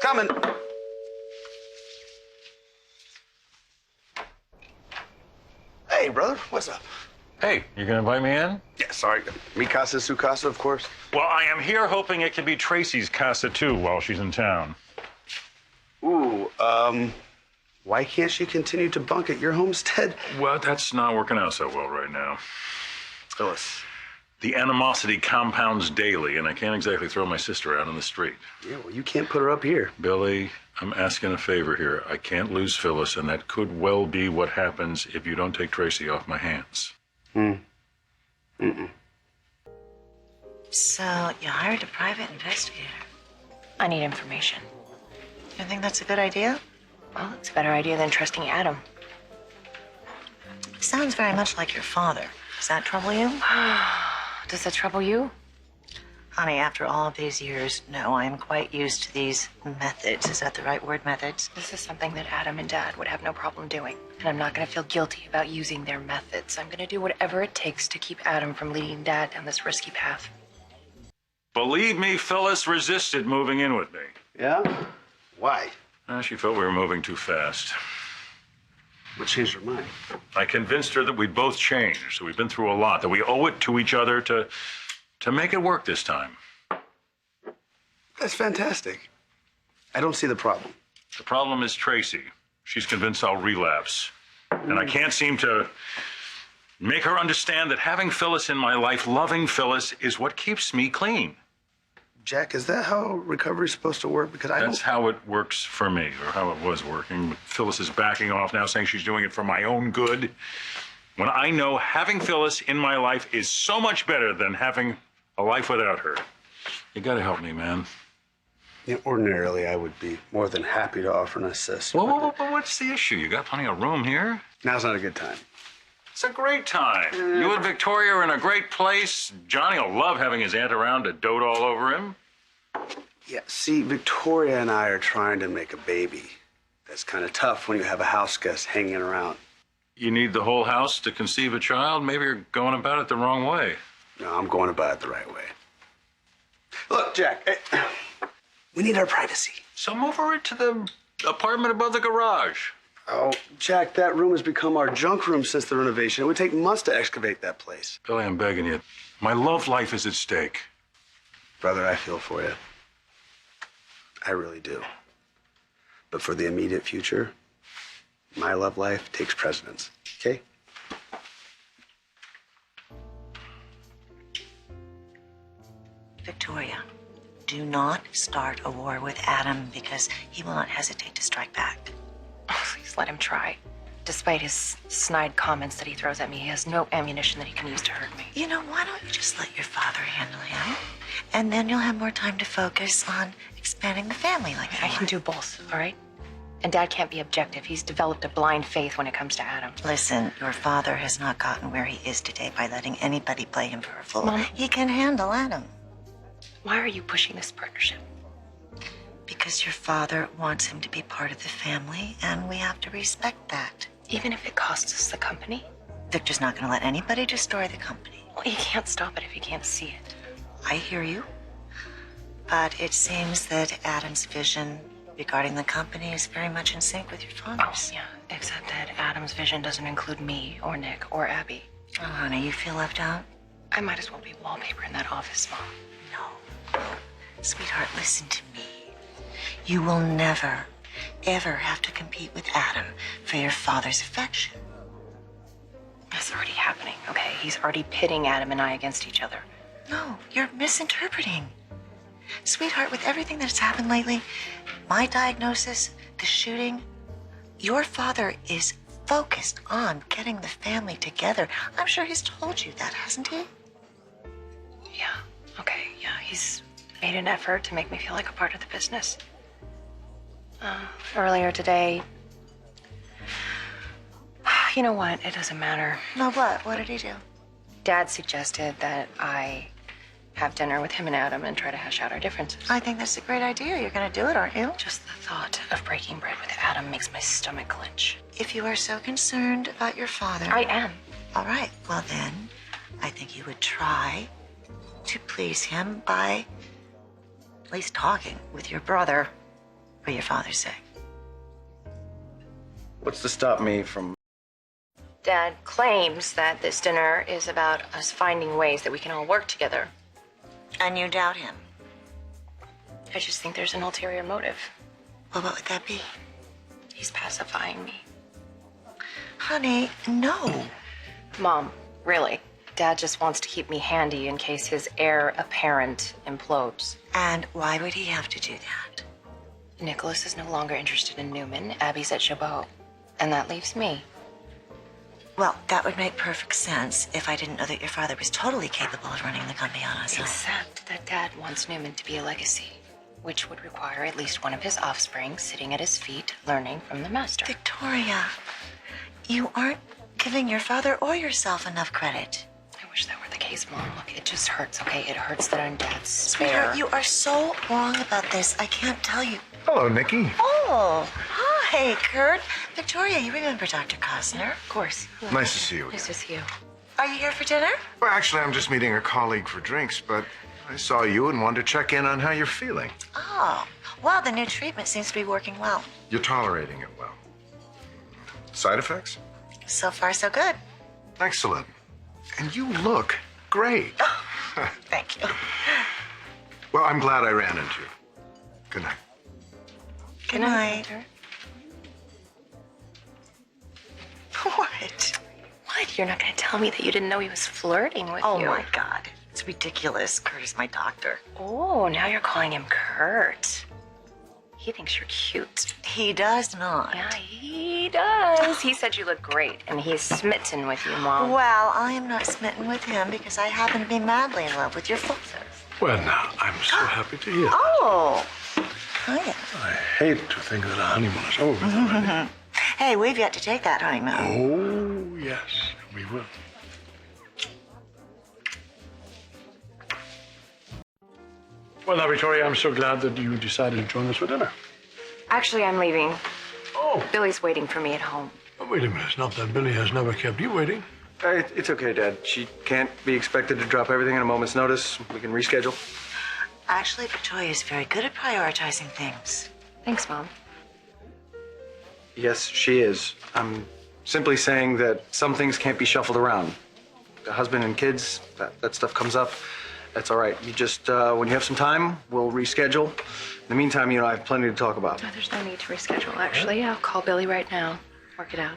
coming. Hey, brother, what's up? Hey, you gonna invite me in? Yeah, sorry. Mi casa, su casa, of course. Well, I am here hoping it can be Tracy's casa too while she's in town. Ooh, why can't she continue to bunk at your homestead? Well, that's not working out so well right now. Phyllis. The animosity compounds daily, and I can't exactly throw my sister out on the street. Yeah, well, you can't put her up here. Billy, I'm asking a favor here. I can't lose Phyllis, and that could well be what happens if you don't take Tracy off my hands. So, you hired a private investigator. I need information. You think that's a good idea? Well, it's a better idea than trusting Adam. Sounds very much like your father. Does that trouble you? Does that trouble you? Honey, after all of these years, no, I am quite used to these methods. Is that the right word, methods? This is something that Adam and Dad would have no problem doing. And I'm not going to feel guilty about using their methods. I'm going to do whatever it takes to keep Adam from leading Dad down this risky path. Believe me, Phyllis resisted moving in with me. Yeah? Why? She felt we were moving too fast. What changed her mind? I convinced her that we'd both changed, that we've been through a lot, that we owe it to each other to make it work this time. That's fantastic. I don't see the problem. The problem is Tracy. She's convinced I'll relapse. And I can't seem to make her understand that having Phyllis in my life, loving Phyllis, is what keeps me clean. Jack, is that how recovery's supposed to work? Because I That's how it works for me, or how it was working. Phyllis is backing off now, saying she's doing it for my own good. When I know having Phyllis in my life is so much better than having a life without her. You gotta help me, man. Yeah, ordinarily, I would be more than happy to offer an assist. Whoa, what's the issue? You got plenty of room here. Now's not a good time. It's a great time. You and Victoria are in a great place. Johnny will love having his aunt around to dote all over him. Yeah, see, Victoria and I are trying to make a baby. That's kind of tough when you have a house guest hanging around. You need the whole house to conceive a child? Maybe you're going about it the wrong way. No, I'm going about it the right way. Look, Jack, we need our privacy. So move her into the apartment above the garage. Oh, Jack, that room has become our junk room since the renovation. It would take months to excavate that place. Billy, I'm begging you. My love life is at stake. Brother, I feel for you. I really do. But for the immediate future, my love life takes precedence, okay? Victoria, do not start a war with Adam because he will not hesitate to strike back. Oh, please let him try. Despite his snide comments that he throws at me, he has no ammunition that he can use to hurt me. You know, why don't you just let your father handle him? And then you'll have more time to focus on expanding the family like I can do both, all right? And Dad can't be objective. He's developed a blind faith when it comes to Adam. Listen, your father has not gotten where he is today by letting anybody play him for a fool. Mom. He can handle Adam. Why are you pushing this partnership? Because your father wants him to be part of the family, and we have to respect that. Even if it costs us the company? Victor's not going to let anybody destroy the company. Well, you can't stop it if you can't see it. I hear you. But it seems that Adam's vision regarding the company is very much in sync with your Oh, father's. yeah, except that Adam's vision doesn't include me or Nick or Abby. Oh, honey, you feel left out? I might as well be wallpaper in that office, Mom. No. Sweetheart, listen to me. You will never, ever have to compete with Adam for your father's affection. That's already happening, okay? He's already pitting Adam and I against each other. No, you're misinterpreting. Sweetheart, with everything that's happened lately, my diagnosis, the shooting, your father is focused on getting the family together. I'm sure he's told you that, hasn't he? Yeah, okay, yeah. He's made an effort to make me feel like a part of the business. Earlier today, you know what? It doesn't matter. No, what? What did he do? Dad suggested that I have dinner with him and Adam and try to hash out our differences. I think that's a great idea. You're going to do it, aren't you? Just the thought of breaking bread with Adam makes my stomach clench. If you are so concerned about your father. I am. All right. Well, then, I think you would try to please him by at least talking with your brother but your father's sick. What's to stop me from... Dad claims that this dinner is about us finding ways that we can all work together. And you doubt him. I just think there's an ulterior motive. Well, what would that be? He's pacifying me. Honey, no. Mom, really, Dad just wants to keep me handy in case his heir apparent implodes. And why would he have to do that? Nicholas is no longer interested in Newman. Abby's at Chabot. And that leaves me. Well, that would make perfect sense if I didn't know that your father was totally capable of running the company on his own. Except that Dad wants Newman to be a legacy, which would require at least one of his offspring sitting at his feet, learning from the master. Victoria, you aren't giving your father or yourself enough credit. I wish that were the case, Mom. Look, it just hurts, okay? It hurts that I'm Dad's spare. Sweetheart, you are so wrong about this. I can't tell you. Hello, Nikki. Oh, hi, Kurt. Victoria, you remember Dr. Costner? Of course. Nice to see you Nice again. to see you. Are you here for dinner? Well, actually, I'm just meeting a colleague for drinks, but I saw you and wanted to check in on how you're feeling. Oh, well, the new treatment seems to be working well. You're tolerating it well. Side effects? So far, so good. Excellent. And you look great. Thank you. Well, I'm glad I ran into you. Good night. Good night. Hunter. What? What? You're not going to tell me that you didn't know he was flirting with Oh, you? my God. It's ridiculous. Kurt is my doctor. Oh, now you're calling him Kurt. He thinks you're cute. He does not. Yeah, he does. He said you look great, and he's smitten with you, Mom. Well, I am not smitten with him because I happen to be madly in love with your father. Well, now, I'm so happy to hear. Oh. Hiya. I hate to think that our honeymoon is over already. Hey, we've yet to take that honeymoon. Oh, yes, we will. Well, now, Victoria, I'm so glad that you decided to join us for dinner. Actually, I'm leaving. Oh, Billy's waiting for me at home. wait a minute. It's not that Billy has never kept you waiting. It's okay, Dad. She can't be expected to drop everything at a moment's notice. We can reschedule. Actually, Victoria is very good at prioritizing things. Thanks, Mom. Yes, she is. I'm simply saying that some things can't be shuffled around. The husband and kids, that stuff comes up. That's all right. You just, when you have some time, we'll reschedule. In the meantime, I have plenty to talk about. No, there's no need to reschedule. Actually, I'll call Billy right now. Work it out.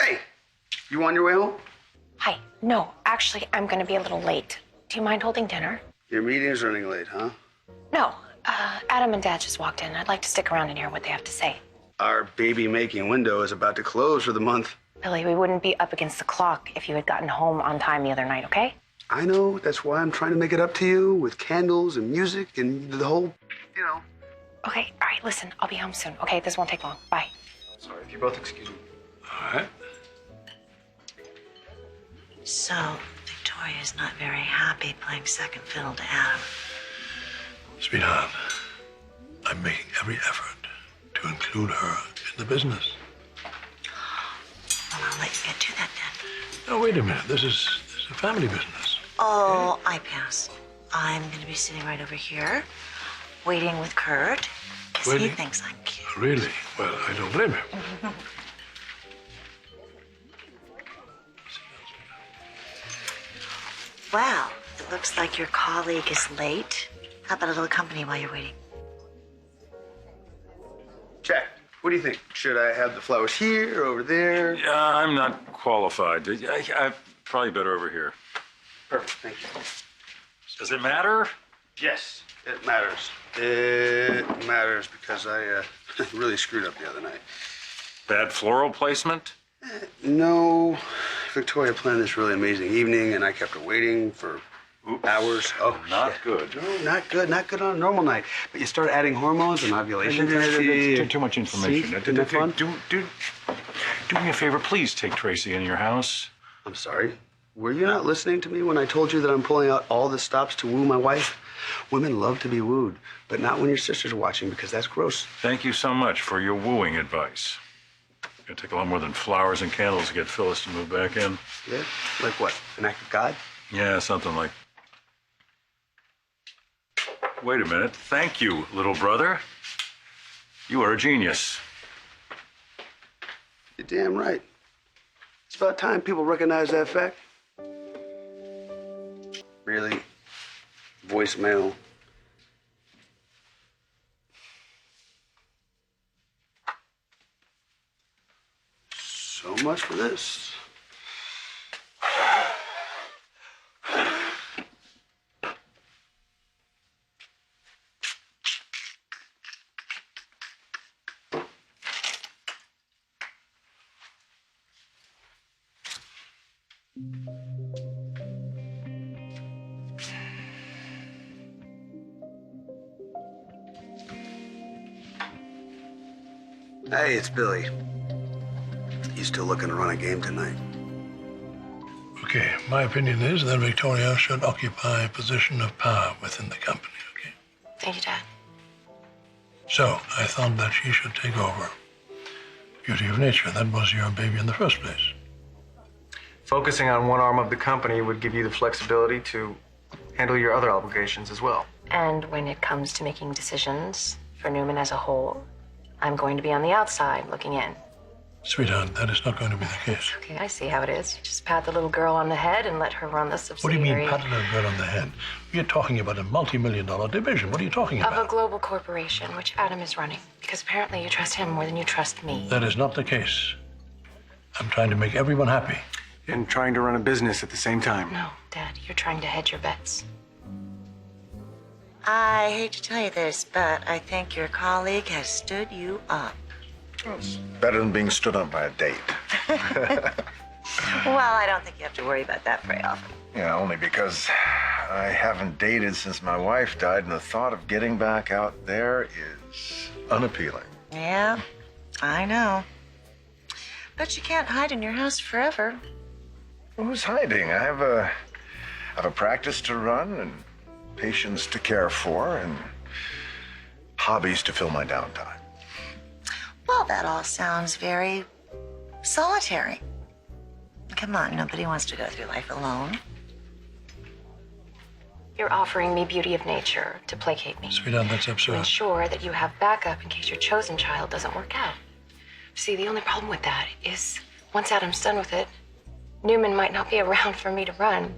Hey, you on your way home? Hi. No, actually, I'm going to be a little late. Do you mind holding dinner? Your meeting's running late, huh? No. Adam and Dad just walked in. I'd like to stick around and hear what they have to say. Our baby-making window is about to close for the month. Billy, we wouldn't be up against the clock if you had gotten home on time the other night, okay? I know. That's why I'm trying to make it up to you with candles and music and the whole, Okay, all right, listen. I'll be home soon. Okay, this won't take long. Bye. Sorry, if you both excuse me. All right. So, Victoria's not very happy playing second fiddle to Adam. Sweetheart, I'm making every effort to include her in the business. Well, I'll let you get to that then. Now, wait a minute. This is a family business. Oh, I pass. I'm going to be sitting right over here, waiting with Kurt, because he Waiting? thinks I'm cute. Really? Well, I don't blame him. Well, it looks like your colleague is late. How about a little company while you're waiting? Jack, what do you think? Should I have the flowers here or over there? Yeah, I'm not qualified. I'm probably better over here. Perfect, thank you. Does it matter? Yes, it matters. It matters because I really screwed up the other night. Bad floral placement? No, Victoria planned this really amazing evening, and I kept her waiting for hours. Oh, Not shit. good. No, not good. Not good on a normal night. But you start adding hormones and ovulation. Too much information. See? Isn't that fun? Do me a favor, please take Tracy in your house. I'm sorry. Were you not listening to me when I told you that I'm pulling out all the stops to woo my wife? Women love to be wooed, but not when your sister's watching because that's gross. Thank you so much for your wooing advice. gonna take a lot more than flowers and candles to get Phyllis to move back in. Yeah? Like what? An act of God? Yeah, something like. Wait a minute. Thank you, little brother. You are a genius. You're damn right. It's about time people recognize that fact. Really? Voicemail? So much for this. Hey, it's Billy. You still looking to run a game tonight? Okay, my opinion is that Victoria should occupy a position of power within the company, okay? Thank you, Dad. So, I thought that she should take over Beauty of Nature. That was your baby in the first place. Focusing on one arm of the company would give you the flexibility to handle your other obligations as well. And when it comes to making decisions for Newman as a whole, I'm going to be on the outside looking in. Sweetheart, that is not going to be the case. Okay, I see how it is. You just pat the little girl on the head and let her run the What do subsidiary. you mean, pat a little girl on the head? We are talking about a multi-million-dollar division. What are you talking Of about? a global corporation, which Adam is running. Because apparently you trust him more than you trust me. That is not the case. I'm trying to make everyone happy. And trying to run a business at the same time. No, Dad, you're trying to hedge your bets. I hate to tell you this, but I think your colleague has stood you up. Well, it's better than being stood up by a date. Well, I don't think you have to worry about that very often. Yeah, only because I haven't dated since my wife died, and the thought of getting back out there is unappealing. Yeah, I know. But you can't hide in your house forever. Who's hiding? I have a practice to run, and patients to care for, and hobbies to fill my downtime. Well, that all sounds very solitary. Come on, nobody wants to go through life alone. You're offering me Beauty of Nature to placate me. Sweetheart, that's To absurd. ensure that you have backup in case your chosen child doesn't work out. See, the only problem with that is once Adam's done with it, Newman might not be around for me to run.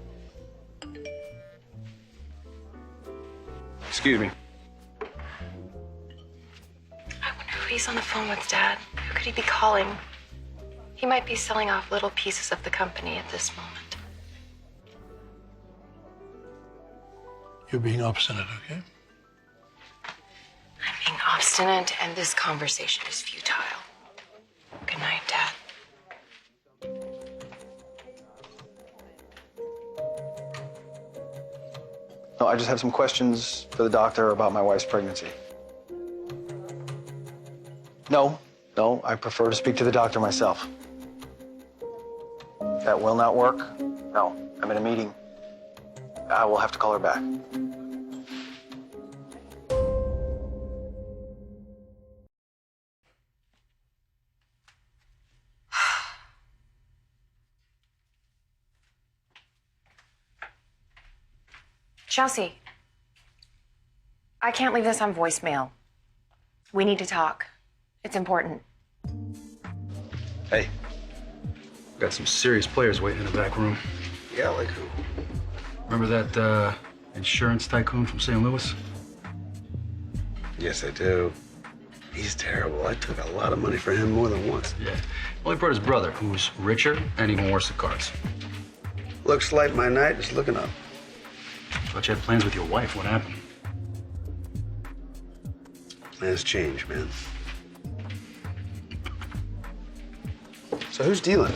Excuse me. I wonder who he's on the phone with, Dad. Who could he be calling? He might be selling off little pieces of the company at this moment. You're being obstinate, okay? I'm being obstinate, and this conversation is futile. Good night, Dad. No, I just have some questions for the doctor about my wife's pregnancy. No, I prefer to speak to the doctor myself. That will not work? No, I'm in a meeting. I will have to call her back. Chelsea, I can't leave this on voicemail. We need to talk. It's important. Hey, got some serious players waiting in the back room. Yeah, like who? Remember that insurance tycoon from St. Louis? Yes, I do. He's terrible. I took a lot of money for him more than once. Yeah. Only brought his brother, who's richer and even worse at cards. Looks like my night is looking up. Thought you had plans with your wife. What happened? Plans change, man. So who's dealing?